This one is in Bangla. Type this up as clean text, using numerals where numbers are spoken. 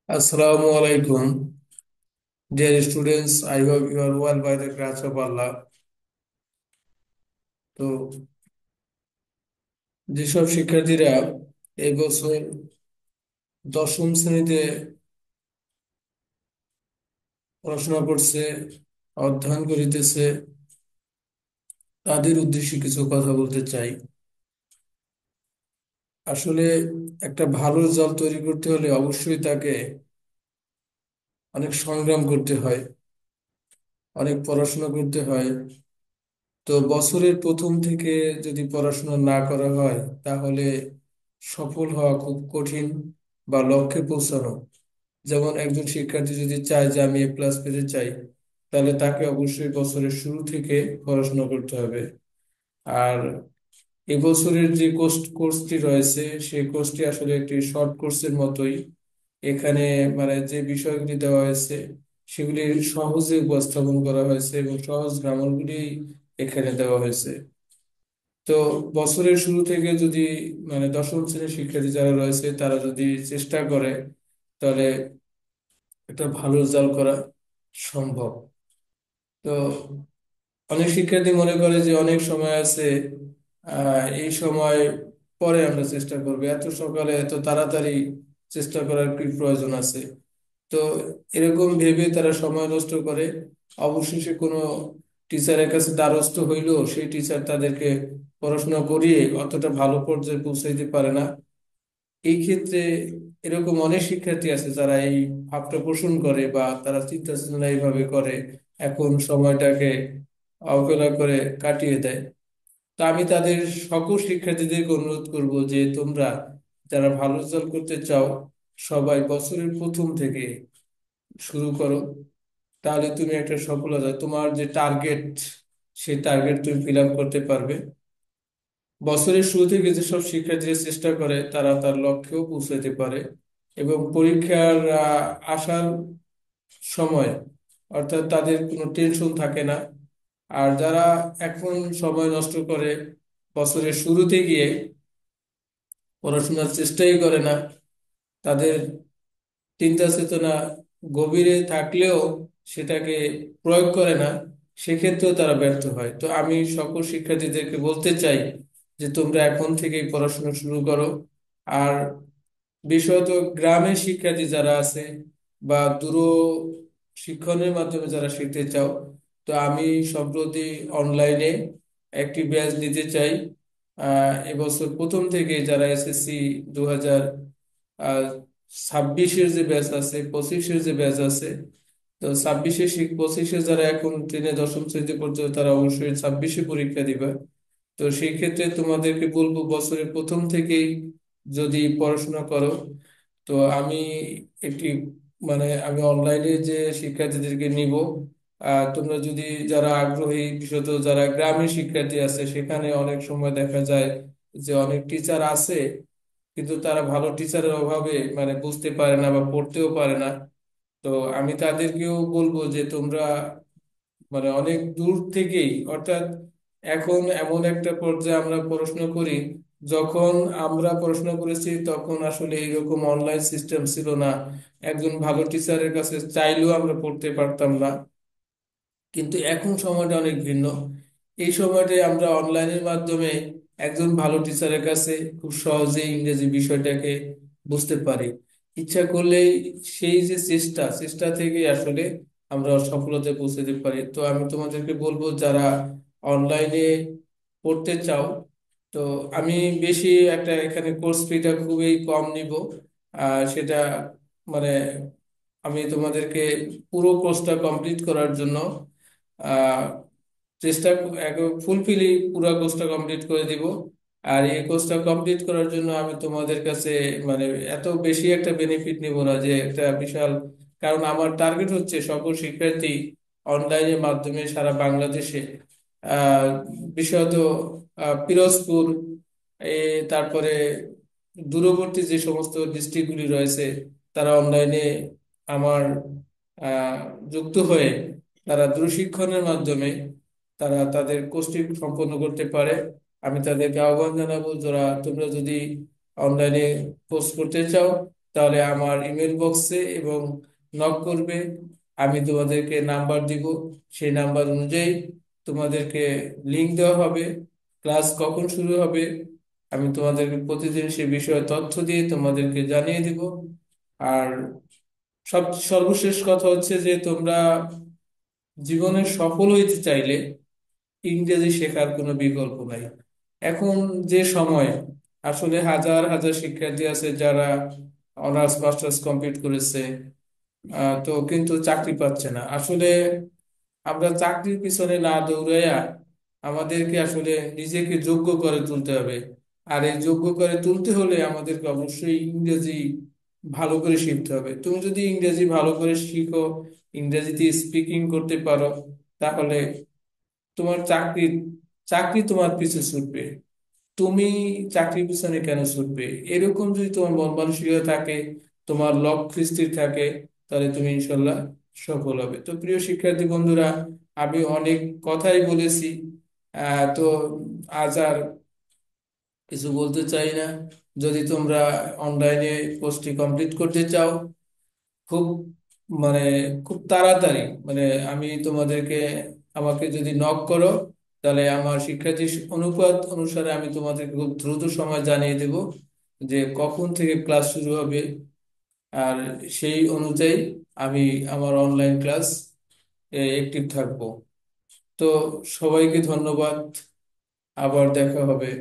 Assalamu alaikum, dear students. I hope you are well by the grace of Allah. তো যেসব শিক্ষার্থীরা এই বছর দশম শ্রেণীতে পড়াশোনা করছে, অধ্যয়ন করিতেছে, তাদের উদ্দেশ্যে কিছু কথা বলতে চাই। আসলে একটা ভালো রেজাল্ট তৈরি করতে হলে অবশ্যই তাকে অনেক সংগ্রাম করতে হয়, অনেক পড়াশোনা করতে হয়। তো বছরের প্রথম থেকে যদি পড়াশোনা না করা হয় তাহলে সফল হওয়া খুব কঠিন, বা লক্ষ্যে পৌঁছানো। যেমন একজন শিক্ষার্থী যদি চায় যে আমি A+ পেতে চাই, তাহলে তাকে অবশ্যই বছরের শুরু থেকে পড়াশোনা করতে হবে। আর এবছরের যে কোর্সটি রয়েছে সেই কোর্সটি আসলে একটি শর্ট কোর্সের মতোই। এখানে মানে যে বিষয়গুলি দেওয়া হয়েছে সেগুলি সহজে উপস্থাপন করা হয়েছে এবং সহজ গ্রামারগুলি এখানে দেওয়া হয়েছে। তো বছরের শুরু থেকে যদি মানে দশম শ্রেণীর শিক্ষার্থী যারা রয়েছে তারা যদি চেষ্টা করে, তাহলে একটা ভালো রেজাল্ট করা সম্ভব। তো অনেক শিক্ষার্থী মনে করে যে অনেক সময় আছে, এই সময় পরে আমরা চেষ্টা করবো, এত সকালে এত তাড়াতাড়ি চেষ্টা করার কি প্রয়োজন আছে। তো এরকম ভেবে তারা সময় নষ্ট করে। অবশেষে কোনো টিচারের কাছে দ্বারস্থ হইলেও সেই টিচার তাদেরকে পড়াশোনা করিয়ে অতটা ভালো পর্যায়ে পৌঁছাইতে পারে না। এই ক্ষেত্রে এরকম অনেক শিক্ষার্থী আছে যারা এই ভাবটা পোষণ করে বা তারা চিন্তা চেতনা এইভাবে করে, এখন সময়টাকে অবহেলা করে কাটিয়ে দেয়। তো আমি তাদের সকল শিক্ষার্থীদেরকে অনুরোধ করব যে তোমরা যারা ভালো রেজাল্ট করতে চাও, সবাই বছরের প্রথম থেকে শুরু করো। তাহলে তুমি একটা সফলতা, তোমার যে টার্গেট, সেই টার্গেট তুমি ফিল আপ করতে পারবে। বছরের শুরু থেকে যেসব শিক্ষার্থীরা চেষ্টা করে তারা তার লক্ষ্যেও পৌঁছাতে পারে। এবং পরীক্ষার আসার সময় অর্থাৎ তাদের কোনো টেনশন থাকে না। আর যারা এখন সময় নষ্ট করে বছরের শুরুতে গিয়ে পড়াশোনার চেষ্টাই করে না, তাদের চিন্তা চেতনা গভীরে থাকলেও সেটাকে প্রয়োগ করে না, সেক্ষেত্রেও তারা ব্যর্থ হয়। তো আমি সকল শিক্ষার্থীদেরকে বলতে চাই যে তোমরা এখন থেকেই পড়াশোনা শুরু করো। আর বিশেষত গ্রামের শিক্ষার্থী যারা আছে বা দূর শিক্ষণের মাধ্যমে যারা শিখতে চাও, তো আমি সম্প্রতি অনলাইনে একটি ব্যাচ নিতে চাই। এবছর প্রথম থেকে যারা SSC 2026-এর যে ব্যাচ আছে, 25-এর যে ব্যাচ আছে, তো 26-এ 25-এ যারা এখন ট্রেনে দশম শ্রেণীতে পড়ছে তারা অবশ্যই 26-এ পরীক্ষা দিবে। তো সেই ক্ষেত্রে তোমাদেরকে বলবো বছরের প্রথম থেকেই যদি পড়াশোনা করো। তো আমি একটি মানে আমি অনলাইনে যে শিক্ষার্থীদেরকে নিব, তোমরা যদি যারা আগ্রহী, বিশেষত যারা গ্রামের শিক্ষার্থী আছে, সেখানে অনেক সময় দেখা যায় যে অনেক টিচার আছে কিন্তু তারা ভালো টিচারের অভাবে মানে বুঝতে পারে না বা পড়তেও পারে না। তো আমি তাদেরকেও বলবো যে তোমরা মানে অনেক দূর থেকেই, অর্থাৎ এখন এমন একটা পর্যায়ে আমরা পড়াশোনা করি, যখন আমরা পড়াশোনা করেছি তখন আসলে এরকম অনলাইন সিস্টেম ছিল না। একজন ভালো টিচারের কাছে চাইলেও আমরা পড়তে পারতাম না। কিন্তু এখন সময়টা অনেক ভিন্ন। এই সময়টায় আমরা অনলাইনের মাধ্যমে একজন ভালো টিচারের কাছে খুব সহজেই ইংরেজি বিষয়টাকে বুঝতে পারি। ইচ্ছা করলেই সেই যে চেষ্টা চেষ্টা থেকে আসলে আমরা সফলতায় পৌঁছাতে পারি। তো আমি তোমাদেরকে বলবো যারা অনলাইনে পড়তে চাও, তো আমি বেশি একটা এখানে কোর্স ফিটা খুবই কম নিব। সেটা মানে আমি তোমাদেরকে পুরো কোর্সটা কমপ্লিট করার জন্য আহ, চেষ্টা ফুলফিলি পুরো কোর্সটা কমপ্লিট করে দিব। আর এই কোর্সটা কমপ্লিট করার জন্য আমি তোমাদের কাছে মানে এত বেশি একটা বেনিফিট নিব না যে একটা বিশাল, কারণ আমার টার্গেট হচ্ছে সকল শিক্ষার্থী অনলাইনের মাধ্যমে সারা বাংলাদেশে, আহ বিশেষত পিরোজপুর, তারপরে দূরবর্তী যে সমস্ত ডিস্ট্রিক্টগুলি রয়েছে, তারা অনলাইনে আমার আহ, যুক্ত হয়ে তারা দূরশিক্ষণের মাধ্যমে তারা তাদের কোর্সটি সম্পন্ন করতে পারে। আমি তাদেরকে আহ্বান জানাবো, যারা তোমরা যদি অনলাইনে কোর্স করতে চাও তাহলে আমার ইমেল বক্সে এবং নক করবে। আমি তোমাদেরকে নাম্বার দিব, সেই নাম্বার অনুযায়ী তোমাদেরকে লিংক দেওয়া হবে। ক্লাস কখন শুরু হবে আমি তোমাদেরকে প্রতিদিন সে বিষয়ে তথ্য দিয়ে তোমাদেরকে জানিয়ে দিব। আর সর্বশেষ কথা হচ্ছে যে তোমরা জীবনে সফল হইতে চাইলে ইংরেজি শেখার কোনো বিকল্প নাই। এখন যে সময়, আসলে হাজার হাজার শিক্ষার্থী আছে যারা অনার্স মাস্টার্স কমপ্লিট করেছে, তো কিন্তু চাকরি পাচ্ছে না। আসলে আমরা চাকরির পিছনে না দৌড়াইয়া আমাদেরকে আসলে নিজেকে যোগ্য করে তুলতে হবে। আর এই যোগ্য করে তুলতে হলে আমাদেরকে অবশ্যই ইংরেজি ভালো করে শিখতে হবে। তুমি যদি ইংরেজি ভালো করে শিখো, ইংরেজিতে স্পিকিং করতে পারো, তাহলে তোমার চাকরি চাকরি তোমার পিছু ছুটবে। তুমি চাকরির পিছনে কেন ছুটবে? এরকম যদি তোমার মন মানসিকতা থাকে, তোমার লক্ষ্য স্থির থাকে, তাহলে তুমি ইনশাল্লাহ সফল হবে। তো প্রিয় শিক্ষার্থী বন্ধুরা, আমি অনেক কথাই বলেছি, তো আজ আর কিছু বলতে চাই না। যদি তোমরা অনলাইনে কোর্সটি কমপ্লিট করতে চাও, খুব মানে খুব তাড়াতাড়ি, আমি তোমাদেরকে, আমাকে যদি নক করো, তাহলে আমার শিক্ষার্থী অনুপাত অনুসারে আমি তোমাদেরকে খুব দ্রুত সময় জানিয়ে দেব যে কখন থেকে ক্লাস শুরু হবে। আর সেই অনুযায়ী আমি আমার অনলাইন ক্লাস অ্যাক্টিভ থাকবো। তো সবাইকে ধন্যবাদ, আবার দেখা হবে।